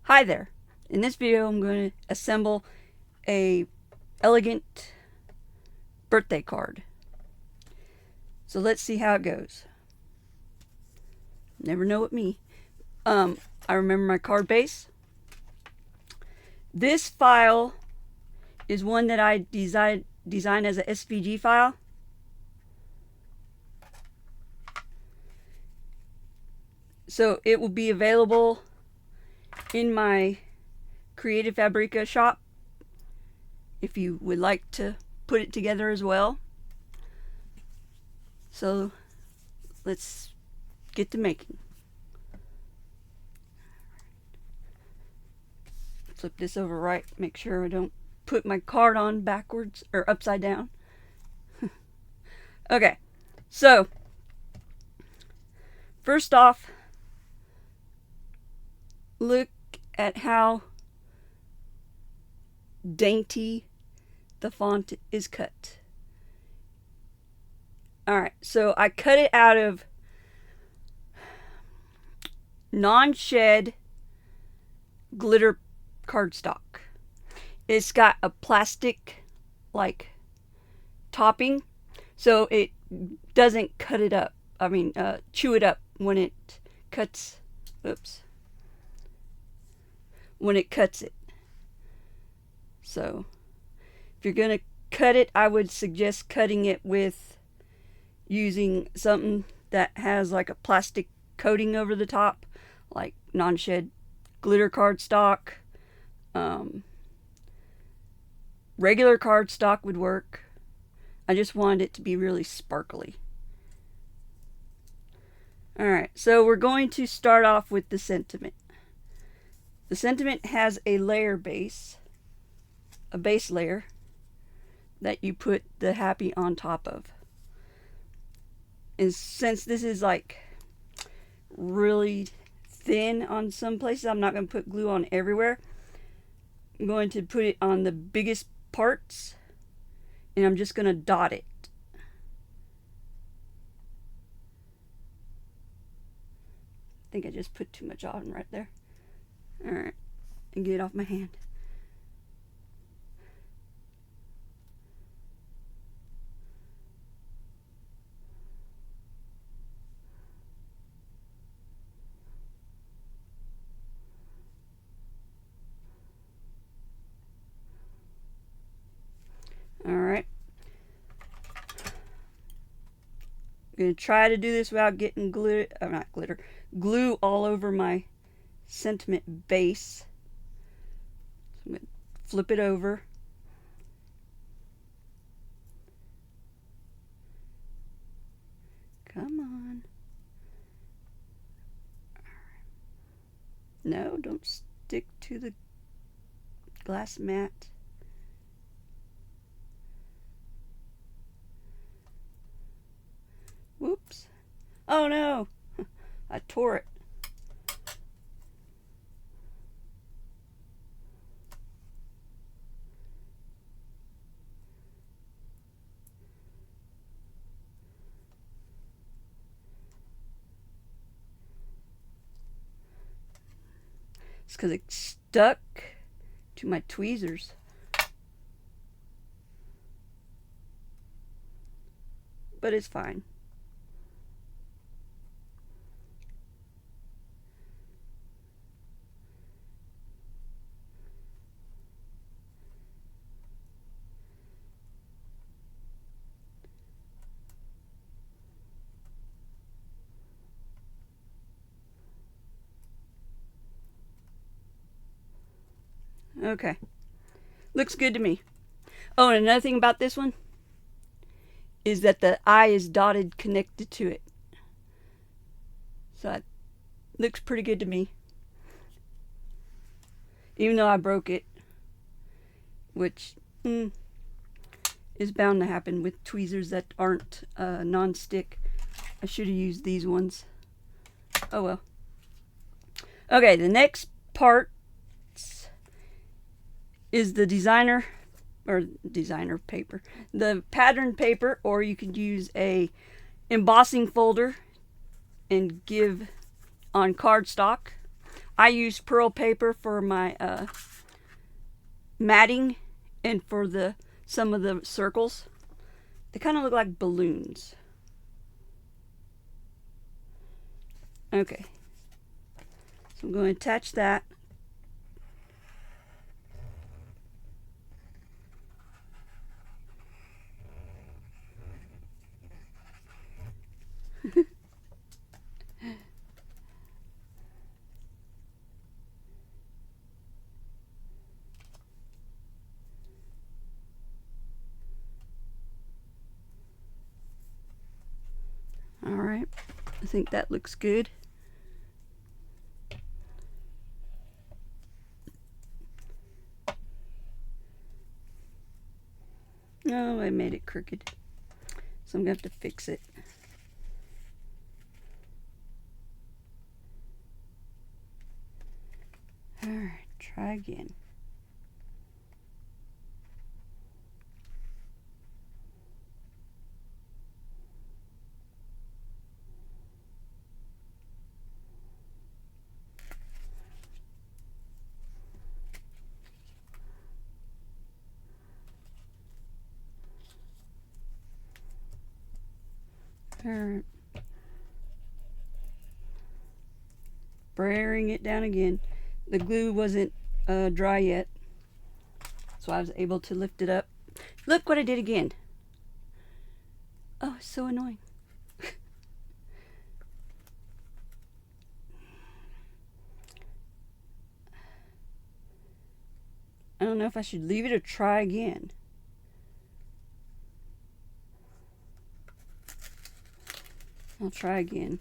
Hi there. In this video I'm going to assemble a elegant birthday card. So let's see how it goes. Never know with me. I remember my card base. This file is one that I designed as a SVG file. So it will be available in my Creative Fabrica shop if you would like to put it together as well. So let's get to making. Flip this over right, make sure I don't put my card on backwards or upside down. Okay, so first off, look at how dainty the font is cut. Alright, so I cut it out of non-shed glitter cardstock. It's got a plastic like topping, so it doesn't cut it up. Chew it up when it cuts. Oops. When it cuts it. So if you're gonna cut it, I would suggest cutting it with using something that has like a plastic coating over the top, like non-shed glitter cardstock. Regular cardstock would work. I just wanted it to be really sparkly. Alright, so we're going to start off with the sentiment. The sentiment has a layer base, a base layer that you put the happy on top of. And since this is like really thin on some places, I'm not going to put glue on everywhere. I'm going to put it on the biggest parts, and I'm just going to dot it. I think I just put too much on right there. Alright, and get it off my hand. Alright. I'm going to try to do this without getting glue all over my sentiment base. So I'm going to flip it over. Come on. No, don't stick to the glass mat. Whoops. Oh no! I tore it. It's because it stuck to my tweezers. But it's fine. Okay. Looks good to me. Oh, and another thing about this one is that the eye is dotted connected to it. So it looks pretty good to me. Even though I broke it. Which is bound to happen with tweezers that aren't non-stick. I should have used these ones. Oh well. Okay, the next part is the designer paper, the pattern paper, or you could use a embossing folder and give on cardstock. I use pearl paper for my matting and for some of the circles. They kind of look like balloons. Okay, so I'm going to attach that. Alright, I think that looks good. No, I made it crooked, so I'm going to have to fix it. Alright, try again. Alright. Spraying it down again. The glue wasn't dry yet, so I was able to lift it up. Look what I did again. Oh, it's so annoying. I don't know if I should leave it or try again. I'll try again.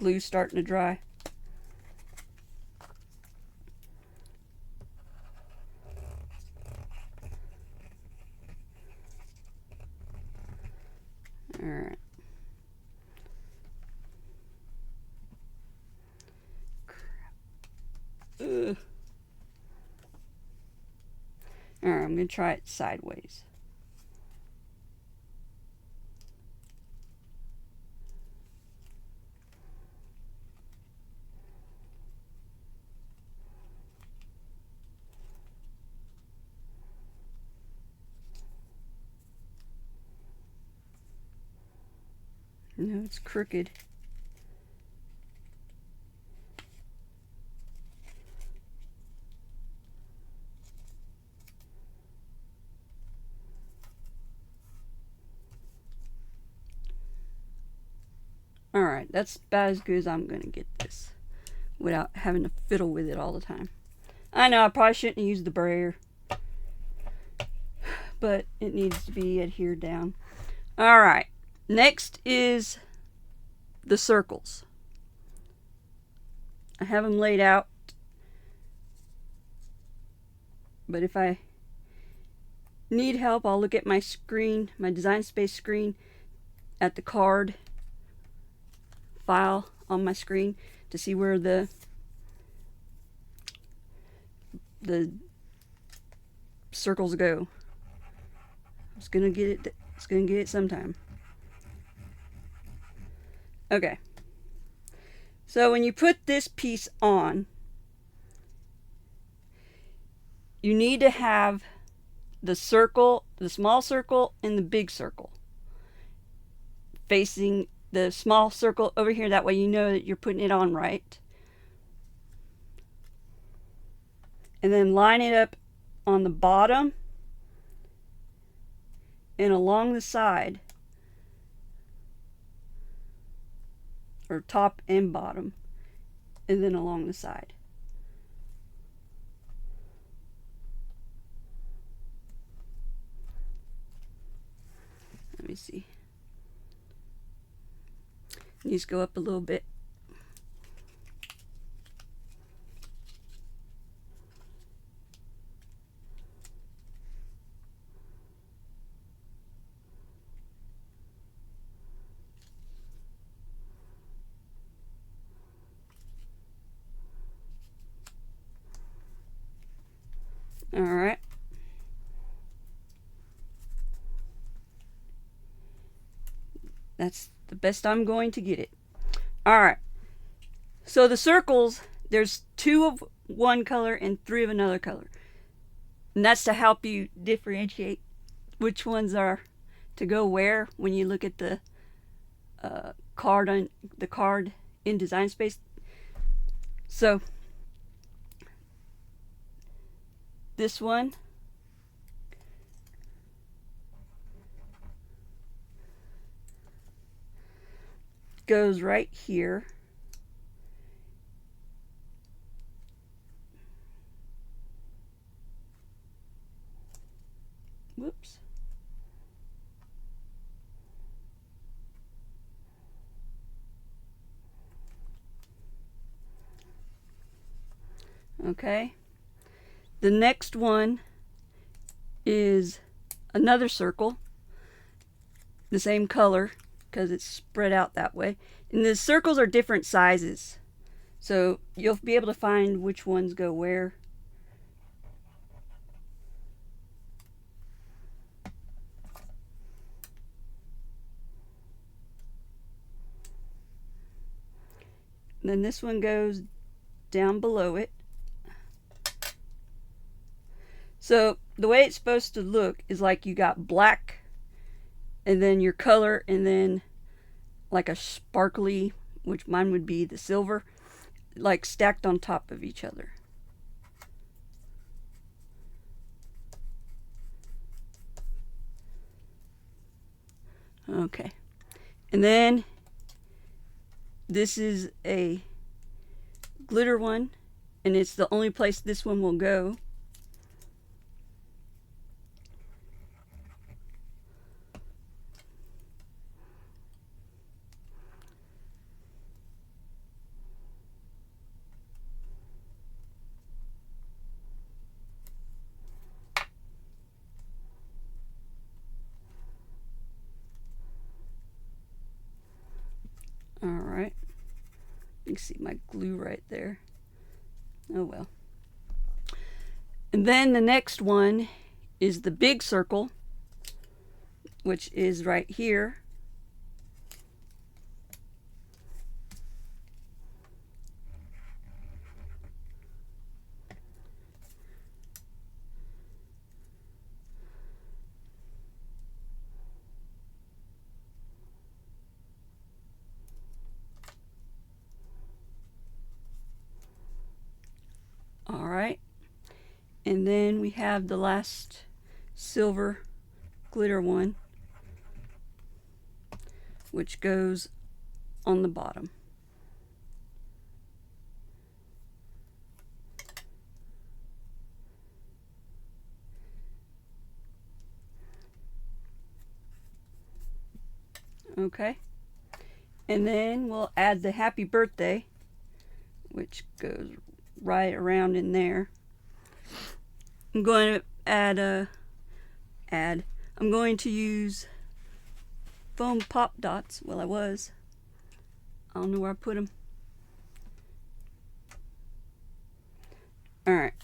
Glue's starting to dry. Alright. Alright, I'm going to try it sideways. No, it's crooked. Alright, that's about as good as I'm going to get this without having to fiddle with it all the time. I know I probably shouldn't use the brayer, but it needs to be adhered down. Alright, next is the circles. I have them laid out, but if I need help, I'll look at my screen, my Design Space screen, at the card file on my screen to see where the circles go. It's gonna get it. It's gonna get it sometime. Okay. So when you put this piece on, you need to have the circle, the small circle, and the big circle facing the small circle over here. That way you know that you're putting it on right. And then line it up on the bottom and along the side, or top and bottom, and then along the side. Let me see. Needs to go up a little bit. All right. That's the best I'm going to get it. Alright, so the circles, there's 2 of one color and 3 of another color. And that's to help you differentiate which ones are to go where when you look at the card in Design Space. So this one goes right here. Whoops. Okay. The next one is another circle, the same color because it's spread out that way. And the circles are different sizes, so you'll be able to find which ones go where. And then this one goes down below it. So the way it's supposed to look is like you got black and then your color and then like a sparkly, which mine would be the silver, like stacked on top of each other. Okay. And then this is a glitter one, and it's the only place this one will go. Alright. You can see my glue right there. Oh well. And then the next one is the big circle, which is right here. Alright. And then we have the last silver glitter one, which goes on the bottom. Okay. And then we'll add the happy birthday, which goes right around in there. I'm going to I'm going to use foam pop dots. Well, I don't know where I put them. Alright.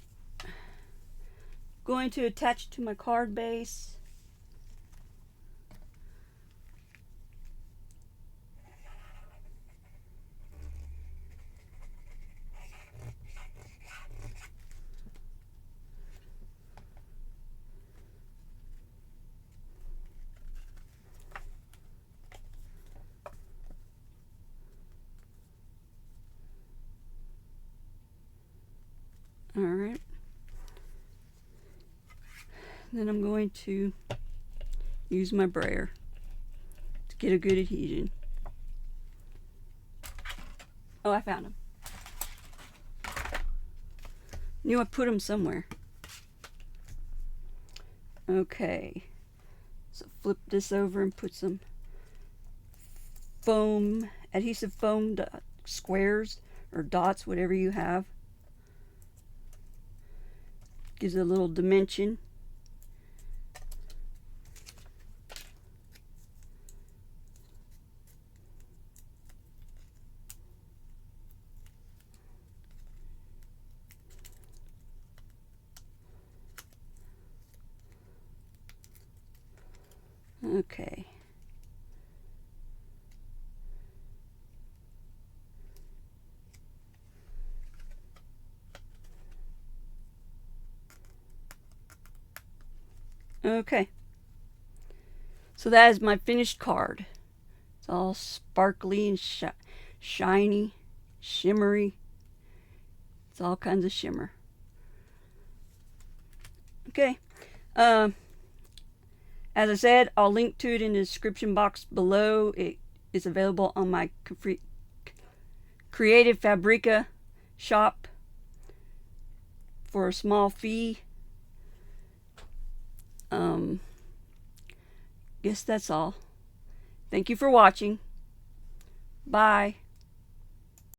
Going to attach to my card base. Alright. Then I'm going to use my brayer to get a good adhesion. Oh, I found them. Knew I put them somewhere. Okay. So flip this over and put some foam, adhesive foam squares or dots, whatever you have. Gives it a little dimension. Okay. Okay. So that is my finished card. It's all sparkly and shiny, shimmery. It's all kinds of shimmer. Okay. As I said, I'll link to it in the description box below. It is available on my Creative Fabrica shop for a small fee. Guess that's all. Thank you for watching. Bye.